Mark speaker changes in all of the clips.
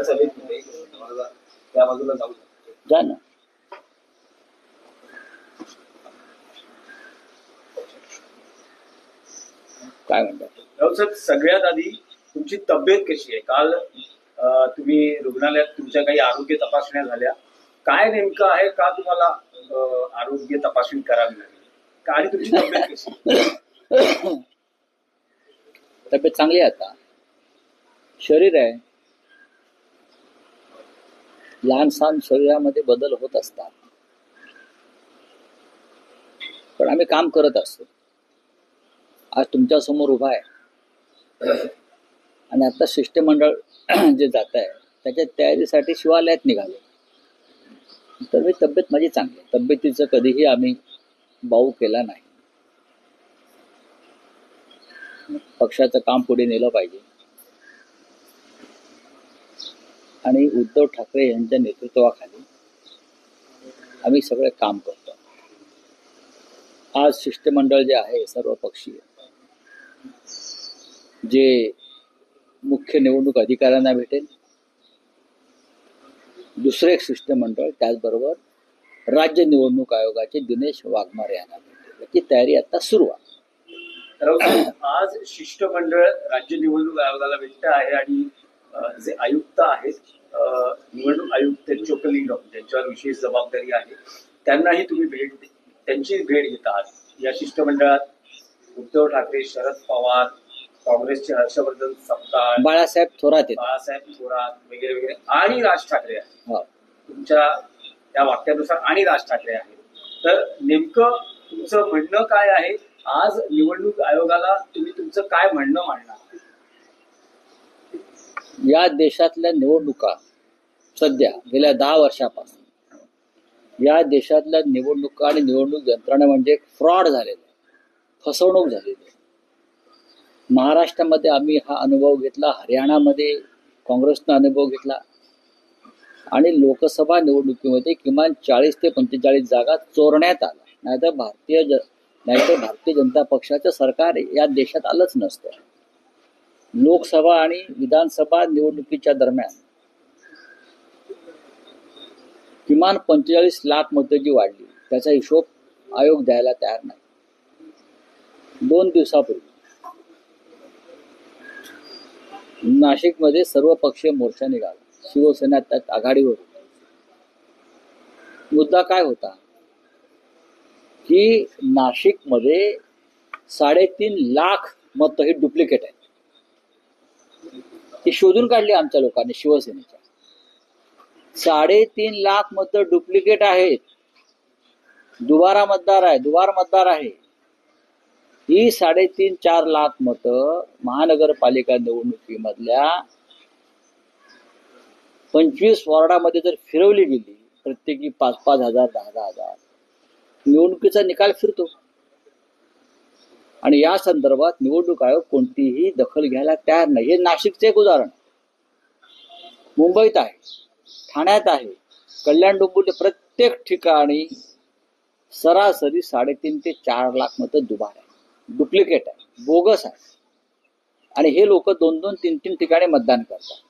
Speaker 1: सभेत होते, त्या बाजूला जाऊ
Speaker 2: जा ना. काय म्हणतात
Speaker 1: राऊत साहेब, सगळ्यात आधी तुमची तब्येत कशी आहे? काल तुम्ही रुग्णालयात तुमच्या काही आरोग्य तपासण्या झाल्या, काय नेमकं आहे, का तुम्हाला आरोग्य तपासणी करावी लागली, आणि तुमची तब्येत कशी आहे?
Speaker 2: तब्येत चांगली आहे. आता शरीर आहे, लहान सहान शरीरामध्ये बदल होत असतात, पण आम्ही काम करत असतो. आज तुमच्या समोर उभा आहे आणि आता शिष्टमंडळ जे जात आहे त्याच्या तयारीसाठी शिवालयात निघालो. तर मी तब्येत माझी चांगली आहे. तब्येतीचं कधीही आम्ही बाऊ केला नाही. पक्षाचं काम पुढे नेलं पाहिजे आणि उद्धव ठाकरे यांच्या नेतृत्वाखाली आम्ही सगळे काम करतो. आज शिष्टमंडळ जे आहे सर्व पक्षीय, जे मुख्य निवडणूक अधिकाऱ्यांना भेटेल, दुसरे एक शिष्टमंडळ त्याचबरोबर राज्य निवडणूक आयोगाचे दिनेश वाघमारे यांना भेटेल. याची तयारी आता सुरू आहे.
Speaker 1: आज शिष्टमंडळ राज्य निवडणूक आयोगाला भेटत आहे आणि जे आयुक्त आहेत, निवडणूक आयुक्त चोकलिंगम, त्यांच्यावर विशेष जबाबदारी आहे, त्यांनाही तुम्ही त्यांची भेट घेत आहात. या शिष्टमंडळात उद्धव ठाकरे, शरद पवार, काँग्रेसचे हर्षवर्धन सपकाळ,
Speaker 2: बाळासाहेब थोरात
Speaker 1: वगैरे वगैरे आणि राज ठाकरे आहेत. तुमच्या त्या वाक्यानुसार आणि राज ठाकरे आहेत. तर नेमकं तुमचं म्हणणं काय आहे? आज निवडणूक आयोगाला तुम्ही तुमचं काय म्हणणं मांडणार?
Speaker 2: या देशातल्या निवडणुका सध्या गेल्या 10 वर्षापासून या देशातल्या निवडणुका आणि निवडणूक यंत्रणा म्हणजे फ्रॉड झालेला आहे, फसवणूक झालेली आहे. महाराष्ट्रामध्ये आम्ही हा अनुभव घेतला, हरियाणामध्ये काँग्रेसनं अनुभव घेतला आणि लोकसभा निवडणुकीमध्ये किमान 40 ते 45 जागा चोरण्यात आला. नाहीतर भारतीय जनता पक्षाचं सरकार या देशात आलंच नसतं. लोकसभा आणि विधानसभा निवडणुकीच्या दरम्यान किमान 45 लाख मतं जी वाढली त्याचा हिशोब आयोग द्यायला तयार नाही. 2 दिवसापूर्वी नाशिकमध्ये सर्व पक्षीय मोर्चा निघाला. शिवसेना त्यात आघाडीवर होती. मुद्दा काय होता की नाशिकमध्ये 3.5 लाख मतं ही डुप्लिकेट आहेत. ती शोधून काढली आमच्या लोकांनी, शिवसेनेच्या. 3.5 लाख मतं डुप्लिकेट आहेत. दुबार मतदार आहे. ही 3.5-4 लाख मतं महानगरपालिका निवडणुकीमधल्या 25 वॉर्डामध्ये जर फिरवली गेली, प्रत्येकी 5-5 हजार, 10-10 हजार, निवडणुकीचा निकाल फिरतो. आणि या संदर्भात निवडणूक आयोग कोणतीही दखल घ्यायला तयार नाही. हे नाशिकचे एक उदाहरण. मुंबईत आहे, ठाण्यात आहे, कल्याण डोंबिवली, प्रत्येक ठिकाणी सरासरी 3.5 ते 4 लाख मतं दुबार आहे, डुप्लिकेट आहे, बोगस आहे. आणि हे लोक 2-2, 3-3 ठिकाणी मतदान करतात.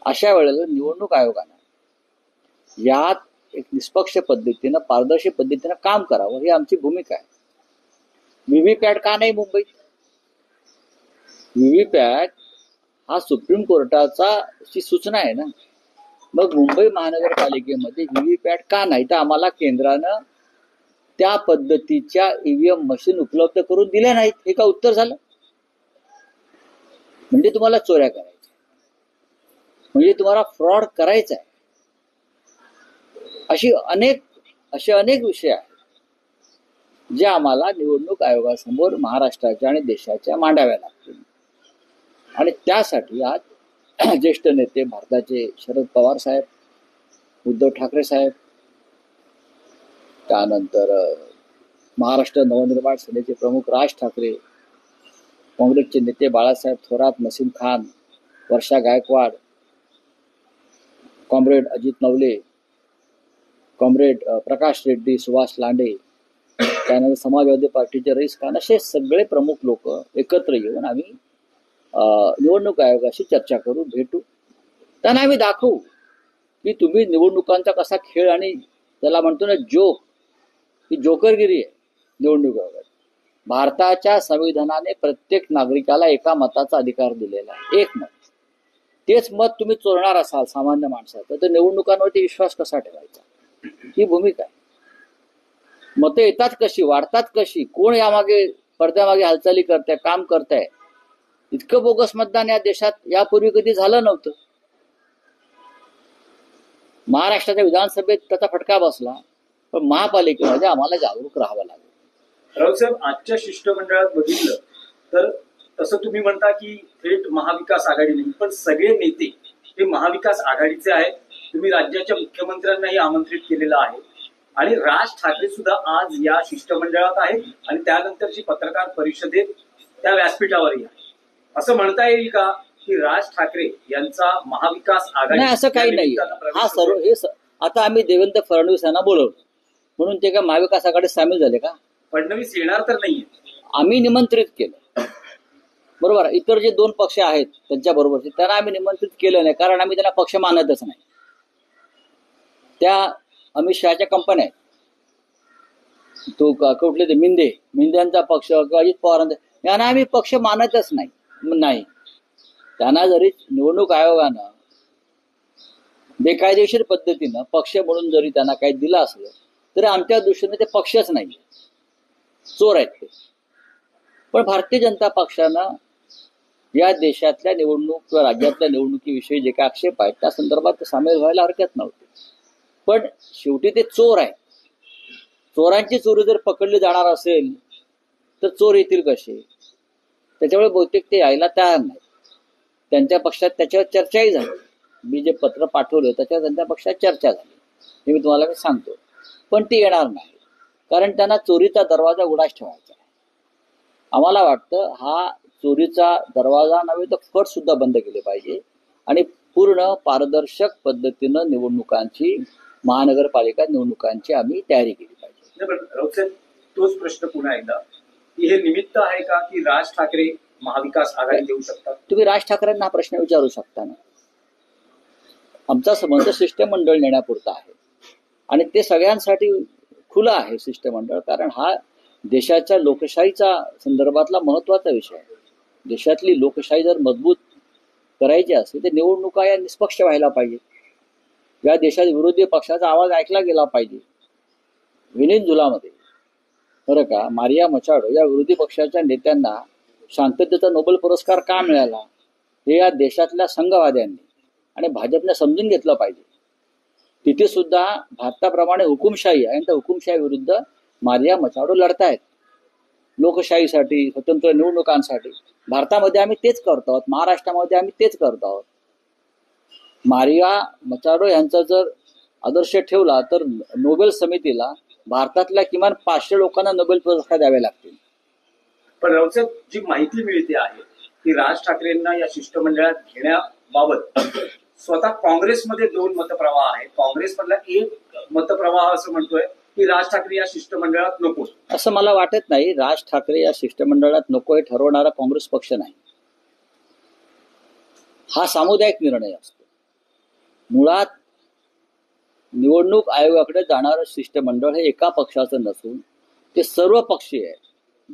Speaker 2: अशा वेळेला निवडणूक आयोगाने यात एक निष्पक्ष पद्धतीनं, पारदर्शी पद्धतीनं काम करावं, ही आमची भूमिका आहे. व्हीव्हीपॅट का नाही मुंबईत? व्हीव्हीपॅट हा सुप्रीम कोर्टाचा सूचना आहे ना. मग मुंबई महानगरपालिकेमध्ये व्हीव्हीपॅट का नाही? तर आम्हाला केंद्रानं त्या पद्धतीच्या ईव्हीएम मशीन उपलब्ध करून दिल्या नाहीत. हे का उत्तर झालं? म्हणजे तुम्हाला चोऱ्या करायच्या, म्हणजे तुम्हाला फ्रॉड करायचा आहे. असे अनेक विषय आहेत जे आम्हाला निवडणूक आयोगासमोर महाराष्ट्राच्या आणि देशाच्या मांडाव्या लागतील. आणि त्यासाठी आज ज्येष्ठ नेते भारताचे शरद पवार साहेब, उद्धव ठाकरे साहेब, त्यानंतर महाराष्ट्र नवनिर्माण सेनेचे प्रमुख राज ठाकरे, काँग्रेसचे नेते बाळासाहेब थोरात, नसीम खान, वर्षा गायकवाड, कॉम्रेड अजित नवले, कॉम्रेड प्रकाश रेड्डी, सुभाष लांडे, त्यानंतर समाजवादी पार्टीचे रईस खान, असे सगळे प्रमुख लोक एकत्र येऊन आम्ही निवडणूक आयोगाशी चर्चा करू, भेटू त्यांना आम्ही दाखवू की तुम्ही निवडणुकांचा कसा खेळ आणि त्याला म्हणतो ना जोक, ही जोकरगिरी आहे निवडणुकावर. भारताच्या संविधानाने प्रत्येक नागरिकाला एका मताचा अधिकार दिलेला आहे, एक मत. तेच मत तुम्ही चोरणार असाल सामान्य माणसाचं, तर निवडणुकांवरती विश्वास कसा ठेवायचा? ही भूमिका आहे. मतं येतात कशी, वाढतात कशी, कोण यामागे पडद्यामागे हालचाली करताय, काम करताय? इतकं बोगस मतदान या देशात यापूर्वी कधी झालं नव्हतं. महाराष्ट्राच्या विधानसभेत त्याचा फटका बसला, पण महापालिकेमध्ये आम्हाला जागरूक राहावं लागेल.
Speaker 1: राऊत साहेब, आजच्या शिष्टमंडळात बघितलं तर तसं तुम्ही म्हणता की थेट महाविकास आघाडी नाही, पण सगळे नेते हे महाविकास आघाडीचे आहेत. तुम्ही राज्याच्या मुख्यमंत्र्यांनाही आमंत्रित केलेलं आहे आणि राज ठाकरे सुद्धा आज या शिष्टमंडळात आहेत आणि त्यानंतरची पत्रकार परिषदेत त्या व्यासपीठावरही आहे. असं म्हणता येईल का की राज ठाकरे यांचा महाविकास आघाडी?
Speaker 2: नाही, असं काही नाही. हा सर्व हे आता आम्ही देवेंद्र फडणवीस यांना बोलवलं म्हणून ते काय महाविकास आघाडीत सामील झाले का?
Speaker 1: फडणवीस येणार तर नाहीये,
Speaker 2: आम्ही निमंत्रित केलं. बरोबर, इतर जे 2 पक्ष आहेत त्यांच्या बरोबरचे त्यांना आम्ही निमंत्रित केलं नाही, कारण आम्ही त्यांना पक्ष मानतच नाही. त्या अमित शहाच्या कंपन्या आहेत, तो कुठले ते मिंदेंचा पक्ष किंवा अजित पवारांचा, यांना आम्ही पक्ष मानतच नाही. त्यांना जरी निवडणूक आयोगानं बेकायदेशीर पद्धतीनं पक्ष म्हणून जरी त्यांना काही दिलं असलं तरी आमच्या दृष्टीने ते पक्षच नाही, चोर आहेत ते. पण भारतीय जनता पक्षानं या देशातल्या निवडणूक किंवा राज्यातल्या निवडणुकीविषयी जे काही आक्षेप आहेत त्या संदर्भात सामील व्हायला हरकत नव्हती. पण शेवटी ते चोर आहेत. चोरांची चोरी जर पकडली जाणार असेल तर चोर येतील कसे? त्याच्यामुळे बहुतेक ते यायला तयार नाही. त्यांच्या पक्षात त्याच्यावर चर्चाही झाली. मी जे पत्र पाठवलं त्याच्यावर त्यांच्या पक्षात चर्चा झाली, हे मी तुम्हाला सांगतो. पण ती येणार नाही, कारण त्यांना चोरीचा दरवाजा उघडाच ठेवायचा आहे. आम्हाला वाटतं हा चोरीचा दरवाजा नव्हे तर फट सुद्धा बंद केले पाहिजे आणि पूर्ण पारदर्शक पद्धतीनं निवडणुकांची, महानगरपालिका निवडणुकांची आम्ही तयारी केली पाहिजे.
Speaker 1: राऊत साहेब, तोच प्रश्न पुन्हा एकदा, की हे निमित्त आहे का की राज ठाकरे महाविकास आघाडी देऊ शकतात?
Speaker 2: तुम्ही राज ठाकरेंना हा प्रश्न विचारू शकता ना. आमचा संबंध शिष्टमंडळ नेण्यापुरता आहे आणि ते सगळ्यांसाठी खुलं आहे शिष्टमंडळ, कारण हा देशाच्या लोकशाहीचा संदर्भातला महत्वाचा विषय आहे. देशातली लोकशाही जर मजबूत करायची असेल तर निवडणुका या निष्पक्ष व्हायला पाहिजे. या देशात विरोधी पक्षाचा आवाज ऐकला गेला पाहिजे. व्हेनेझुएलामध्ये बरं का, मारिया मचाडो या विरोधी पक्षाच्या नेत्यांना शांततेचा नोबेल पुरस्कार का मिळाला हे या देशातल्या संघवाद्यांनी आणि भाजपने समजून घेतलं पाहिजे. तिथे सुद्धा भारताप्रमाणे हुकुमशाही आहे आणि त्या हुकुमशाही विरुद्ध मारिया मचाडो लढतायत लोकशाहीसाठी, स्वतंत्र निवडणुकांसाठी. भारतामध्ये आम्ही तेच करतो आहोत, महाराष्ट्रामध्ये आम्ही तेच करतो आहोत. मारिया मचाडो यांचा जर आदर्श ठेवला तर नोबेल समितीला भारतातल्या किमान 500 लोकांना नोबेल पुरस्कार द्यावे लागतील.
Speaker 1: पण राऊतसाहेब, जी माहिती मिळते आहे की राज ठाकरेंना या शिष्टमंडळात घेण्याबाबत स्वतः काँग्रेसमध्ये 2 मतप्रवाह आहेत. काँग्रेसमधला एक मतप्रवाह असं म्हणतोय की राज ठाकरे या शिष्टमंडळात नको.
Speaker 2: असं मला वाटत नाही. राज ठाकरे या शिष्टमंडळात नको हे ठरवणारा काँग्रेस पक्ष नाही. हा सामुदायिक निर्णय असतो. मुळात निवडणूक आयोगाकडे जाणारं शिष्टमंडळ हे एका पक्षाचं नसून ते सर्व पक्षीय आहे.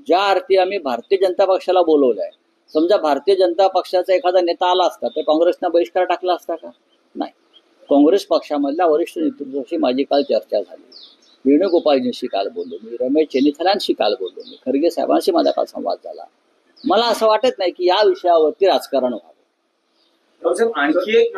Speaker 2: ज्या अर्थी आम्ही भारतीय जनता पक्षाला बोलवलंय, समजा भारतीय जनता पक्षाचा एखादा नेता आला असता तर काँग्रेसनं बहिष्कार टाकला असता का? नाही. काँग्रेस पक्षामधल्या वरिष्ठ नेतृत्वाशी माझी काल चर्चा झाली. वेणुगोपालजींशी काल बोललो मी, रमेश चेन्नीथलांशी काल बोललो मी, खरगे साहेबांशी माझा काल संवाद झाला. मला असं वाटत नाही की या विषयावरती राजकारण व्हावं.
Speaker 1: आणखी एक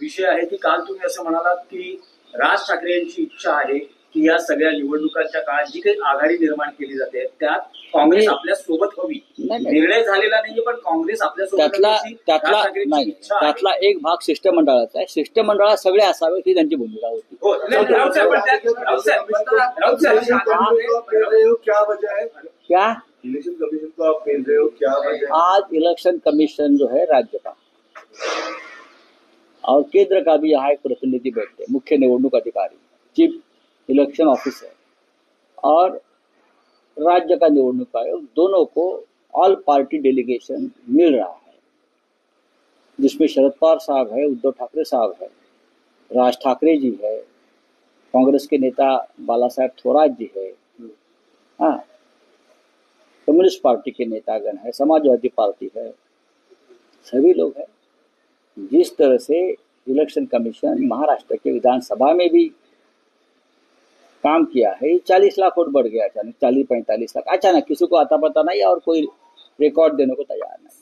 Speaker 1: विषय आहे की काल तुम्ही असं म्हणालात की राज ठाकरे यांची इच्छा आहे की या सगळ्या निवडणुकांच्या काळात जी काही आघाडी निर्माण केली जाते त्यात काँग्रेस आपल्या सोबत हवी. निर्णय झालेला नाहीये पण काँग्रेस आपल्या सोबत.
Speaker 2: त्यातला एक भाग शिष्टमंडळाचा आहे. शिष्टमंडळात सगळे असावे ही त्यांची भूमिका होती. क्या
Speaker 3: इलेक्शन कमीशन को आप मिल रहे हो, क्या वजह है?
Speaker 2: आज इलेक्शन कमीशन जो है राज्य का और केंद्र का भी यहाँ एक प्रतिनिधि बैठते हैं, मुख्य निवडणूक अधिकारी, चीफ इलेक्शन ऑफिसर और राज्य का निवडणूक आयोग, दोनों को ऑल पार्टी डेलीगेशन मिल रहा है. जिसमें शरद पवार साहब है, उद्धव ठाकरे साहब है, राज ठाकरे जी है, कांग्रेस के नेता बाला साहेब थोराट जी है, हाँ, कम्युनिस्ट पार्टी के नेतागण है, समाजवादी पार्टी है, सभी लोग हैं। जिस तरह से इलेक्शन कमीशन महाराष्ट्र के विधानसभा में भी काम किया है, 40 लाख वोट बढ़ गया अचानक, 40-45 लाख अचानक, किसी को आता पता नहीं और कोई रिकॉर्ड देने को तैयार नहीं।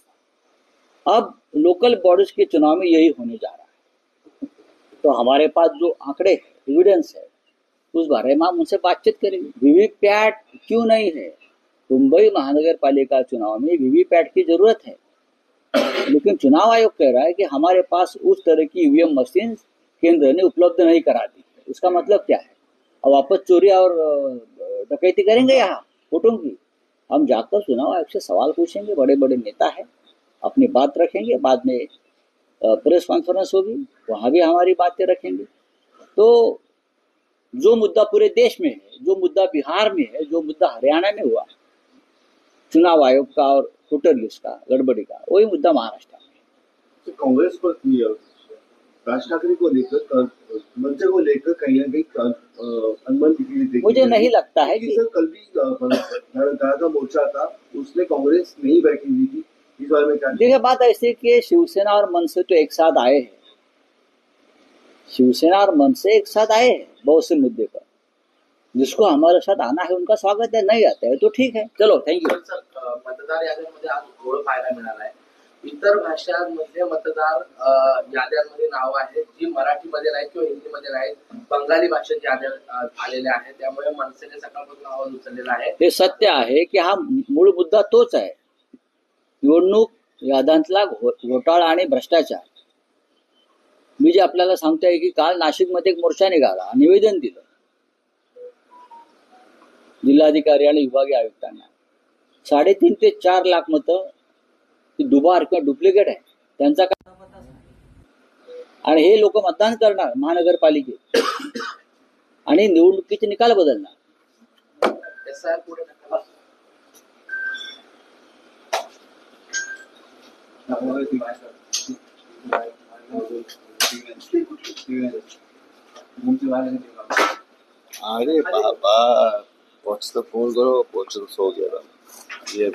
Speaker 2: अब लोकल बॉडीज के चुनाव में यही होने जा रहा है। तो हमारे पास जो आंकड़े एविडेंस है उस बारे में हम उनसे बातचीत करेंगे। वीवीपैट क्यों नहीं है? मुंबई महानगर पालिका चुनाव में वीवीपैट की जरूरत है, लेकिन चुनाव आयोग कह रहा है कि हमारे पास उस तरह की ईवीएम मशीन केंद्र ने उपलब्ध नहीं करा दी। उसका मतलब क्या है? अब वापस चोरी और डकैती करेंगे यहाँ वोटों की? हम जाकर चुनाव आयोग से सवाल पूछेंगे, बड़े बड़े नेता है, अपनी बात रखेंगे, बाद में प्रेस कॉन्फ्रेंस होगी, वहाँ भी हमारी बातें रखेंगे। तो जो मुद्दा पूरे देश में है, जो मुद्दा बिहार में है, जो मुद्दा हरियाणा में हुआ चुनाव आयोग का और वोटर लिस्ट का गड़बड़ी का, वही मुद्दा महाराष्ट्र में।
Speaker 3: तो कांग्रेस पर राज ठाकरे को लेकर मंच को लेकर कहीं ना कहीं अनबन दिखी।
Speaker 2: मुझे नहीं लगता है कि
Speaker 3: सर कल भी का मोर्चा था, उसमें कांग्रेस नहीं बैठी हुई थी। इस बारे में क्या
Speaker 2: देखिए, बात ऐसी कि शिवसेना और मनसे तो एक साथ आए हैं, शिवसेना और मनसे एक साथ आए हैं बहुत से मुद्दे पर। जिसको हमारे साथ आना है उनका स्वागत है, नहीं आता है तो ठीक है, चलो थँक्यू।
Speaker 4: मतदार याद्यांमध्ये आज घोळ पाहायला मिळाला आहे। इतर भाषांमध्ये मतदार याद्यांमध्ये नाव आहेत जी मराठीमध्ये नाहीत किंवा हिंदीमध्ये नाहीत, बंगाली भाषेत याद्या आलेल्या आहेत। त्यामुळे मनसेने सकाळपासून आवाज उचललेला आहे।
Speaker 2: हे सत्य आहे की हा मूळ मुद्दा तोच आहे, निवडणूक याद्यांतला घोटाळा आणि भ्रष्टाचार। मी जे आपल्याला सांगतोय की काल नाशिकमध्ये एक मोर्चा निघाला, निवेदन दिलं जिल्हाधिकारी आणि विभागीय आयुक्तांना। 3.5 ते 4 लाख मतं दुबार किंवा डुप्लिकेट आहे, त्यांचा काय पत्ताच नाही। आणि हे लोक मतदान करणार महानगरपालिकेत आणि निवडणुकीचे निकाल बदलणार।
Speaker 5: अरे बाबा, पहुंच तो फोन करो, पहुंच तो सो गया था ये।